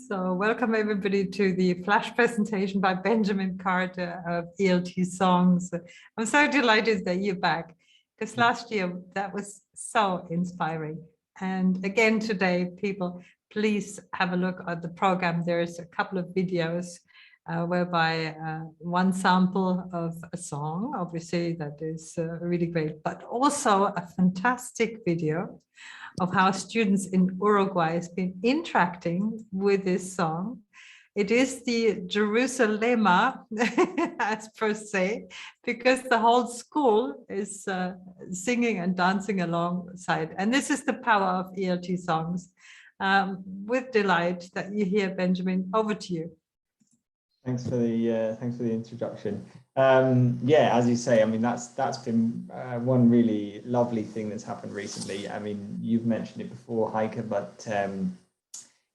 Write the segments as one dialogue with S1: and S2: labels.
S1: So welcome everybody to the flash presentation by Benjamin Carter of ELT Songs. I'm so delighted that you're back, because last year that was so inspiring. And again today, people, please have a look at the program. There's a couple of videos whereby one sample of a song, obviously that is really great, but also a fantastic video of how students in Uruguay has been interacting with this song. It is the Jerusalema, as per se, because the whole school is singing and dancing alongside. And this is the power of ELT Songs. With delight that you hear, Benjamin, over to you.
S2: Thanks for the introduction. Yeah, as you say, I mean, that's been one really lovely thing that's happened recently. I mean, you've mentioned it before, Heike, but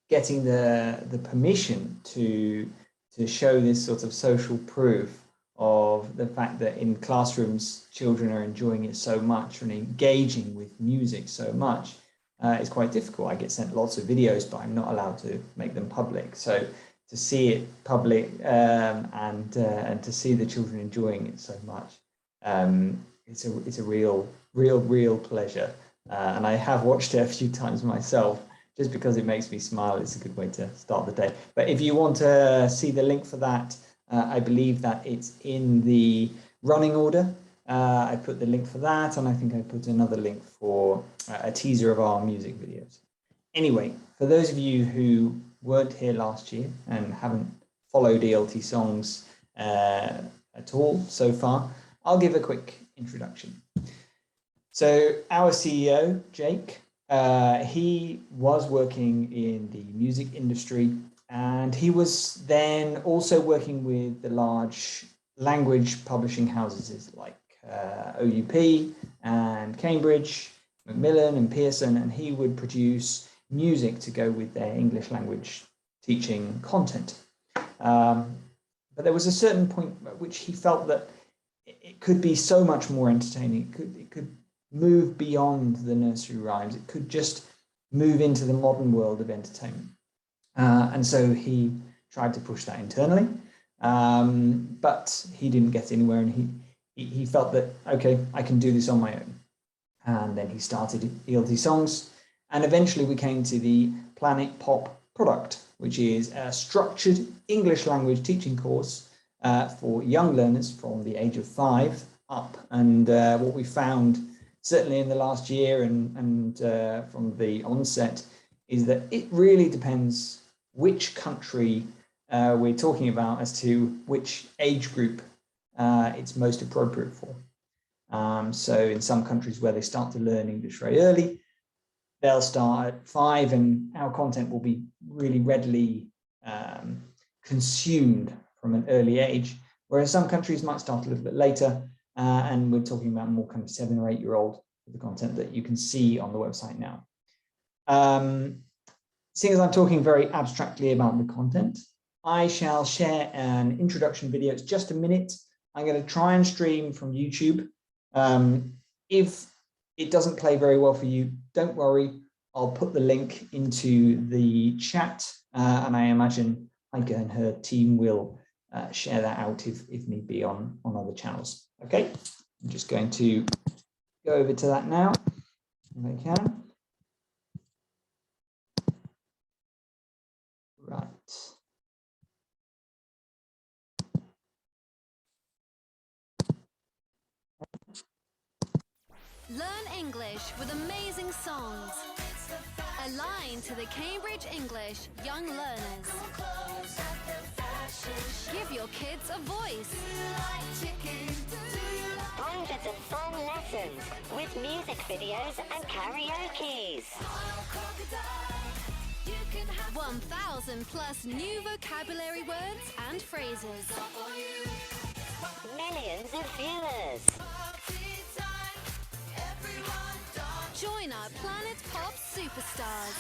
S2: getting the permission to show this sort of social proof of the fact that in classrooms children are enjoying it so much and engaging with music so much is quite difficult. I get sent lots of videos, but I'm not allowed to make them public. So to see it public and to see the children enjoying it so much, it's a real pleasure. And I have watched it a few times myself, just because it makes me smile. It's a good way to start the day. But if you want to see the link for that, I believe that it's in the running order. I put the link for that, and I think I put another link for a teaser of our music videos. Anyway, for those of you who weren't here last year and haven't followed ELT Songs at all so far, I'll give a quick introduction. So our CEO, Jake, he was working in the music industry, and he was then also working with the large language publishing houses like OUP and Cambridge, Macmillan and Pearson, and he would produce music to go with their English language teaching content. But there was a certain point at which he felt that it could be so much more entertaining. It could move beyond the nursery rhymes. It could just move into the modern world of entertainment. And so he tried to push that internally, but he didn't get anywhere, and he felt that, okay, I can do this on my own. And then he started ELT Songs. And eventually we came to the Planet Pop product, which is a structured English language teaching course for young learners from the age of 5 up. And what we found, certainly in the last year and from the onset, is that it really depends which country we're talking about as to which age group it's most appropriate for. So in some countries where they start to learn English very early, they'll start at 5, and our content will be really readily consumed from an early age, whereas some countries might start a little bit later, and we're talking about more kind of 7 or 8 year old, the content that you can see on the website now. Seeing as I'm talking very abstractly about the content, I shall share an introduction video. It's just a minute. I'm going to try and stream from YouTube. If it doesn't play very well for you, don't worry. I'll put the link into the chat, and I imagine Heike and her team will share that out if need be on other channels. Okay, I'm just going to go over to that now, if I can. Right.
S3: Learn English with amazing songs. Aligned to the Cambridge English Young Learners. Give your kids a voice.
S4: Hundreds of fun lessons with music videos and karaoke's.
S3: 1,000 plus new vocabulary words and phrases.
S4: Millions of viewers.
S3: Join our Planet Pop superstars.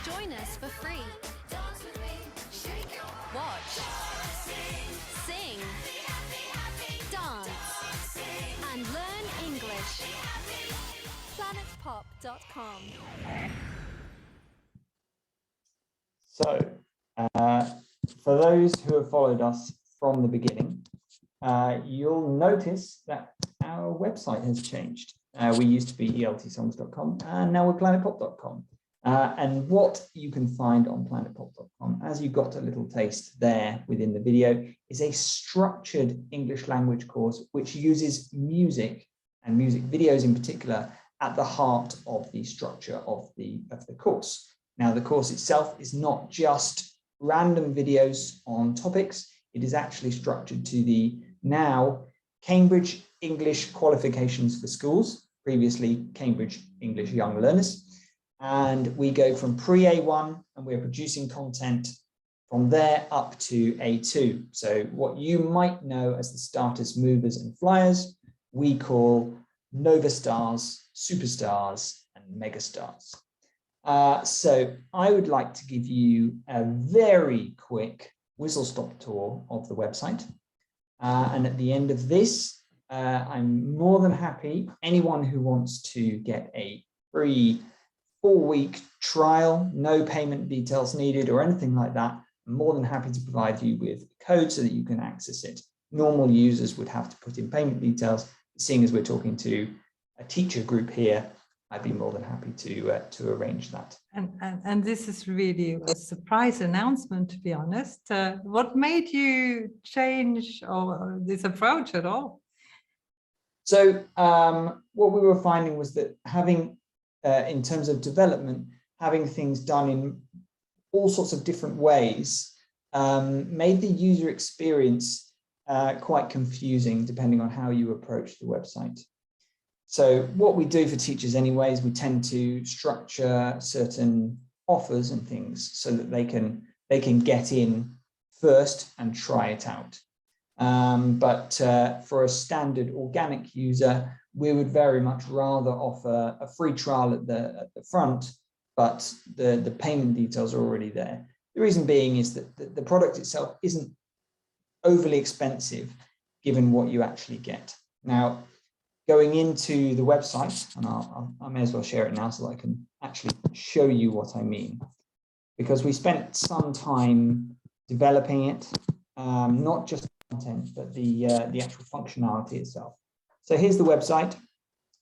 S3: Join us for free. Watch, sing, dance, and learn English. Planet start-upcompany.com.
S2: So, for those who have followed us from the beginning, you'll notice that our website has changed. We used to be eltsongs.com and now we're planetpop.com. And what you can find on planetpop.com, as you got a little taste there within the video, is a structured English language course which uses music and music videos in particular at the heart of the structure of the course. Now, the course itself is not just random videos on topics. It is actually structured to the now Cambridge English Qualifications for Schools, previously Cambridge English Young Learners. And we go from pre-A1 and we're producing content from there up to A2. So what you might know as the starters, movers and flyers, we call Nova Stars, Superstars and Megastars. So I would like to give you a very quick whistle-stop tour of the website. And at the end of this, I'm more than happy, anyone who wants to get a free 4-week trial, no payment details needed or anything like that, I'm more than happy to provide you with a code so that you can access it. Normal users would have to put in payment details. Seeing as we're talking to a teacher group here, I'd be more than happy to arrange that.
S1: And this is really a surprise announcement, to be honest. What made you change this approach at all?
S2: So what we were finding was that having, in terms of development, having things done in all sorts of different ways made the user experience quite confusing depending on how you approach the website. So what we do for teachers anyways, we tend to structure certain offers and things so that they can get in first and try it out. But for a standard organic user, we would very much rather offer a free trial at the front, but the payment details are already there. The reason being is that the product itself isn't overly expensive given what you actually get. Now, going into the website, and I may as well share it now so that I can actually show you what I mean, because we spent some time developing it, not just content, but the actual functionality itself. So here's the website,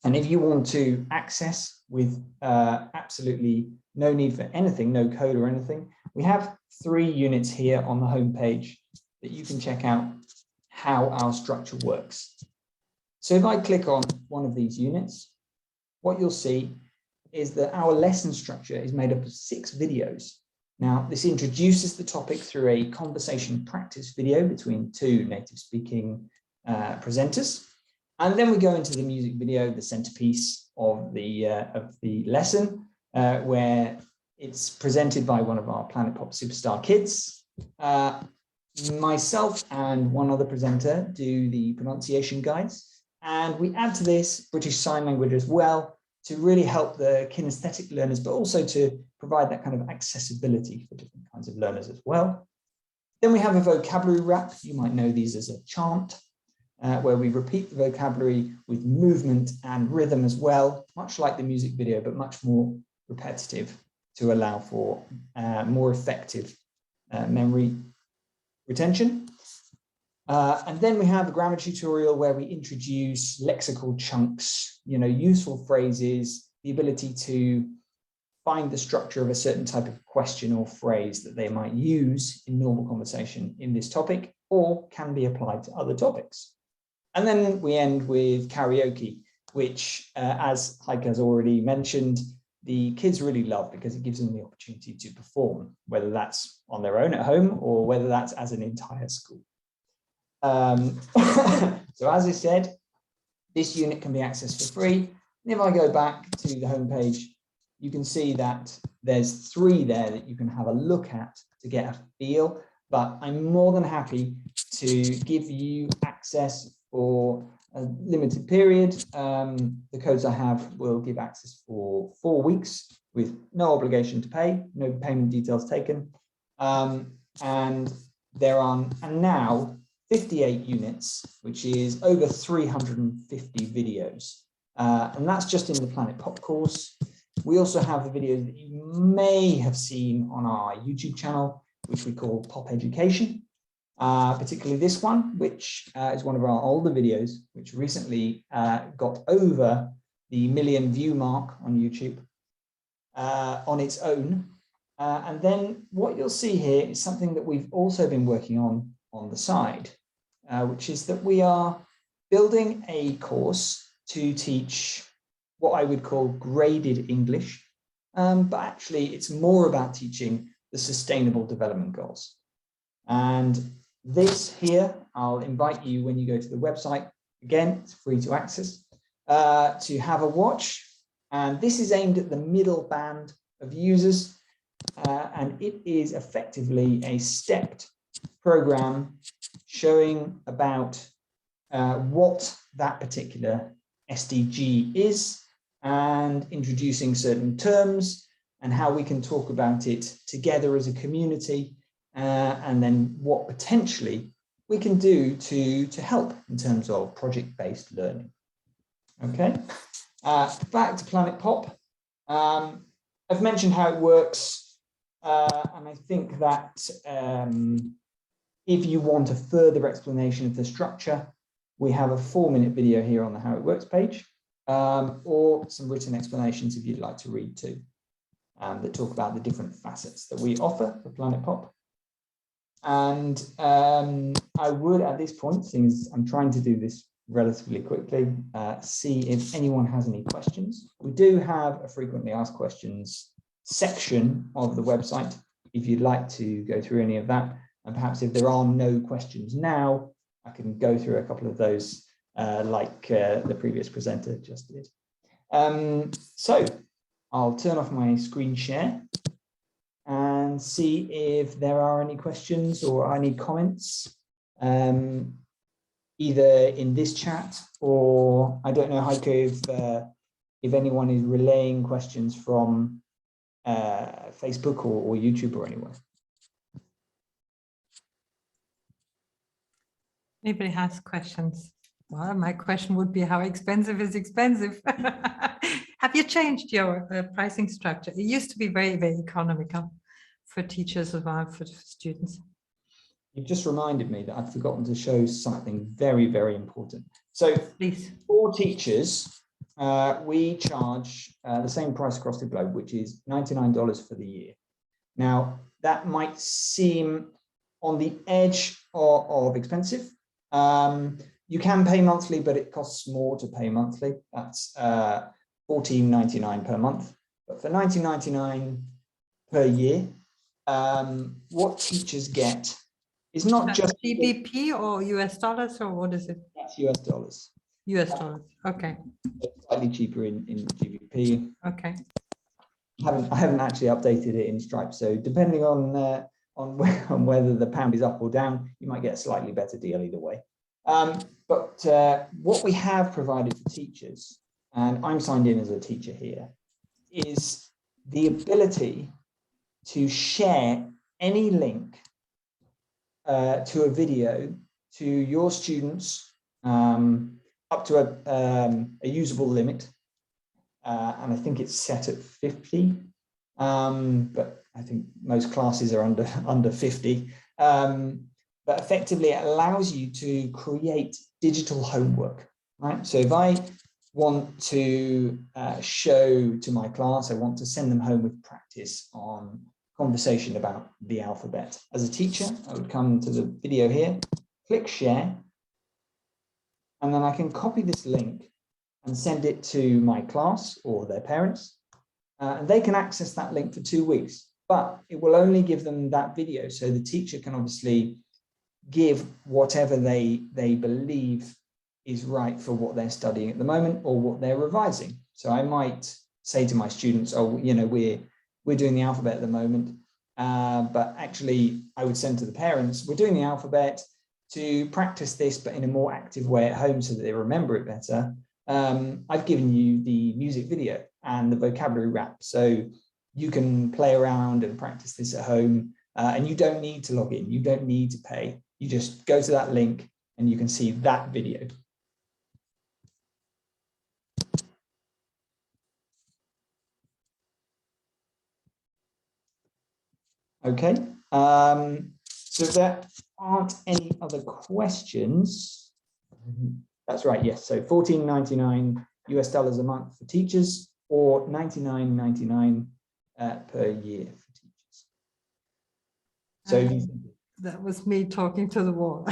S2: and if you want to access with absolutely no need for anything, no code or anything, we have 3 units here on the home page that you can check out how our structure works. So if I click on one of these units, what you'll see is that our lesson structure is made up of 6 videos. Now, this introduces the topic through a conversation practice video between 2 native speaking presenters. And then we go into the music video, the centerpiece of the lesson, where it's presented by one of our Planet Pop Superstar kids. Myself and one other presenter do the pronunciation guides. And we add to this British Sign Language as well to really help the kinesthetic learners, but also to provide that kind of accessibility for different kinds of learners as well. Then we have a vocabulary wrap. You might know these as a chant, where we repeat the vocabulary with movement and rhythm as well, much like the music video, but much more repetitive to allow for more effective memory retention. And then we have a grammar tutorial where we introduce lexical chunks, useful phrases, the ability to find the structure of a certain type of question or phrase that they might use in normal conversation in this topic, or can be applied to other topics. And then we end with karaoke, which, as Heike has already mentioned, the kids really love because it gives them the opportunity to perform, whether that's on their own at home or whether that's as an entire school. So as I said, this unit can be accessed for free. And if I go back to the home page, you can see that there's 3 there that you can have a look at to get a feel, but I'm more than happy to give you access for a limited period. The codes I have will give access for 4 weeks with no obligation to pay, no payment details taken. And there are now 58 units, which is over 350 videos. And that's just in the Planet Pop course. We also have the videos that you may have seen on our YouTube channel, which we call Pop Education, particularly this one, which is one of our older videos, which recently got over the 1 million view mark on YouTube on its own. And then what you'll see here is something that we've also been working on the side, which is that we are building a course to teach what I would call graded English, but actually it's more about teaching the Sustainable Development Goals. And this here, I'll invite you when you go to the website, again, it's free to access, to have a watch. And this is aimed at the middle band of users, and it is effectively a stepped program showing about what that particular SDG is and introducing certain terms and how we can talk about it together as a community, and then what potentially we can do to help in terms of project-based learning. Okay, back to Planet Pop. I've mentioned how it works, and I think that if you want a further explanation of the structure, we have a 4-minute video here on the How It Works page, or some written explanations if you'd like to read too, that talk about the different facets that we offer for Planet Pop. And I would, at this point, since I'm trying to do this relatively quickly, see if anyone has any questions. We do have a frequently asked questions section of the website, if you'd like to go through any of that. And perhaps if there are no questions now, I can go through a couple of those like the previous presenter just did. So I'll turn off my screen share and see if there are any questions or any comments, either in this chat or I don't know, Heike, if anyone is relaying questions from Facebook or YouTube or anywhere.
S1: Anybody has questions? Well, my question would be, how expensive is expensive? Have you changed your pricing structure? It used to be very, very economical for teachers as well, for students.
S2: You've just reminded me that I've forgotten to show something very, very important. So
S1: Please.
S2: for teachers, we charge the same price across the globe, which is $99 for the year. Now, that might seem on the edge of expensive. You can pay monthly, but it costs more to pay monthly. That's $14.99 per month. But for $19.99 per year, what teachers get is not just
S1: GBP or US dollars, or what is it?
S2: That's US dollars.
S1: US dollars. Okay.
S2: Slightly cheaper in GBP.
S1: Okay.
S2: I haven't actually updated it in Stripe, so depending on whether the pound is up or down, you might get a slightly better deal either way. But what we have provided for teachers, and I'm signed in as a teacher here, is the ability to share any link to a video to your students up to a usable limit. And I think it's set at 50, but I think most classes are under 50. But effectively, it allows you to create digital homework, right? So if I want to show to my class, I want to send them home with practice on conversation about the alphabet. As a teacher, I would come to the video here, click share, and then I can copy this link and send it to my class or their parents, and they can access that link for 2 weeks, but it will only give them that video. So the teacher can obviously give whatever they believe is right for what they're studying at the moment or what they're revising. So I might say to my students, oh, you know, we're doing the alphabet at the moment, but actually I would send to the parents, we're doing the alphabet to practice this, but in a more active way at home so that they remember it better. I've given you the music video and the vocabulary wrap, so you can play around and practice this at home, and you don't need to log in, you don't need to pay. You just go to that link and you can see that video. Okay. So if there aren't any other questions, that's right. Yes. So $14.99 US a month for teachers, or $99.99 per year for teachers. So
S1: that was me talking to the wall.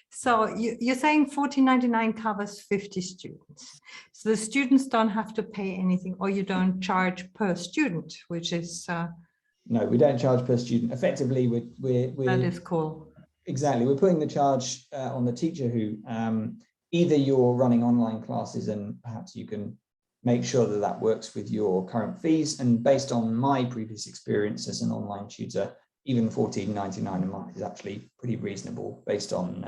S1: So you're saying $14.99 covers 50 students. So the students don't have to pay anything, or you don't charge per student, which is
S2: no, we don't charge per student. Effectively, we're
S1: that is cool.
S2: Exactly, we're putting the charge on the teacher who either you're running online classes and perhaps you can make sure that that works with your current fees. And based on my previous experience as an online tutor, even $14.99 a month is actually pretty reasonable based on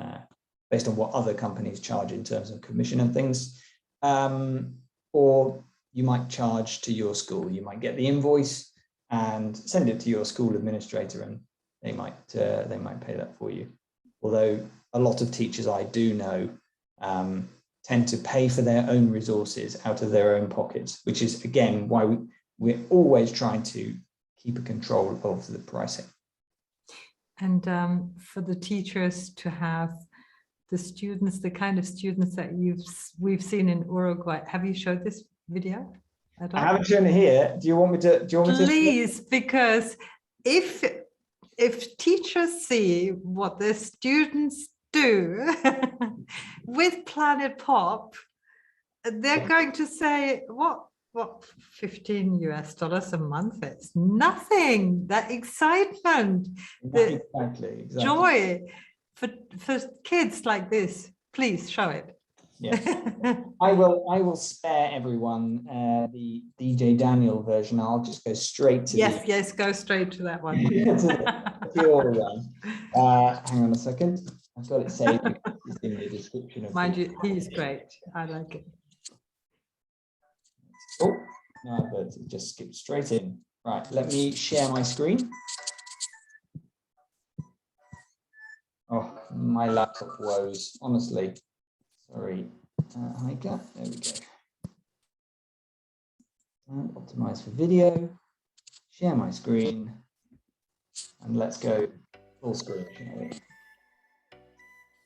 S2: what other companies charge in terms of commission and things. Or you might charge to your school. You might get the invoice and send it to your school administrator, and they might pay that for you. Although a lot of teachers I do know tend to pay for their own resources out of their own pockets, which is again why we're always trying to keep a control of the pricing.
S1: And for the teachers to have the students, the kind of students that we've seen in Uruguay. Have you showed this video at all?
S2: I haven't shown it here. Do you want me to?
S1: Please, because if teachers see what their students do with Planet Pop, they're going to say, what $15 a month? It's nothing. That excitement, the
S2: exactly.
S1: joy for kids like this. Please show it.
S2: Yes, I will spare everyone the DJ Daniel version. I'll just go straight to
S1: yes, go straight to that one.
S2: the pure one. Hang on a second. I've got it saved. It's in the description of.
S1: Mind you, he's great. I like it.
S2: Oh, no, but it just skipped straight in. Right, let me share my screen. Oh, my laptop woes, honestly. Sorry, Heike, there we go. And optimize for video, share my screen, and let's go full screen, shall we?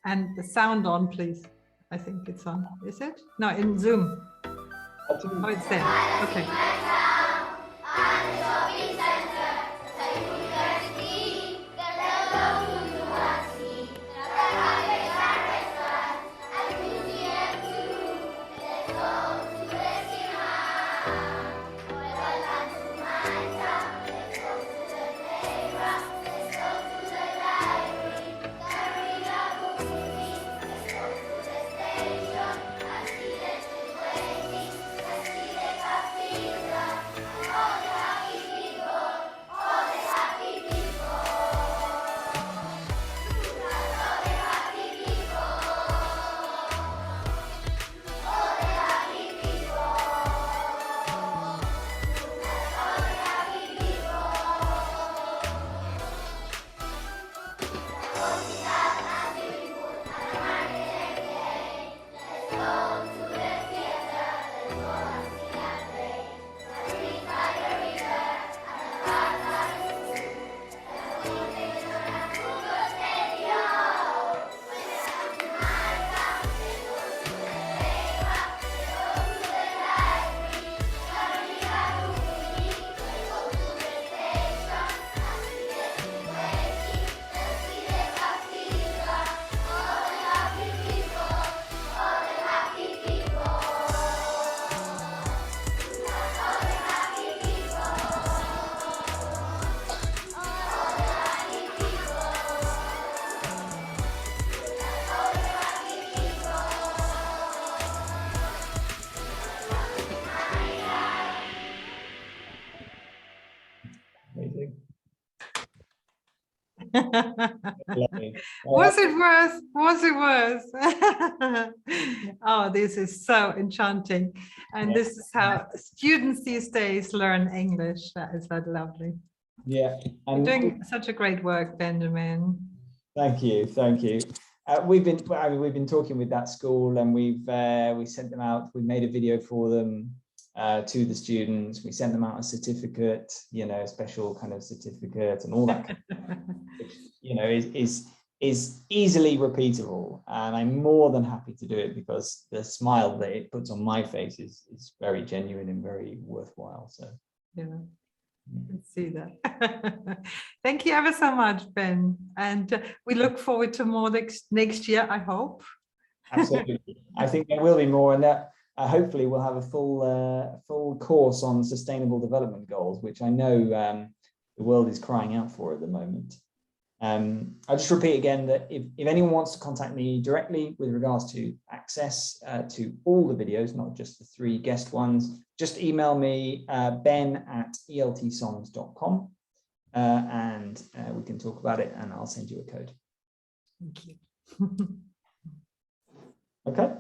S1: And the sound on, please. I think it's on. Is it? No, in Zoom. Oh, it's there. Okay. Was it worth? Was it worth? Oh, this is so enchanting. And this is how students these days learn English. That is so lovely.
S2: Yeah.
S1: You're doing such a great work, Benjamin.
S2: Thank you. Thank you. We've been talking with that school, and we sent them out. We made a video for them. to the students. We sent them out a certificate, you know, a special kind of certificate and all that kind of stuff, which, you know, is easily repeatable. And I'm more than happy to do it because the smile that it puts on my face is very genuine and very worthwhile. So
S1: yeah, let's see that. Thank you ever so much, Ben. And we look forward to more next year, I hope.
S2: absolutely. I think there will be more, and that hopefully we'll have a full course on sustainable development goals, which I know the world is crying out for at the moment. I'll just repeat again that if anyone wants to contact me directly with regards to access to all the videos, not just the 3 guest ones, just email me ben@eltsongs.com and we can talk about it and I'll send you a code.
S1: Thank you.
S2: Okay.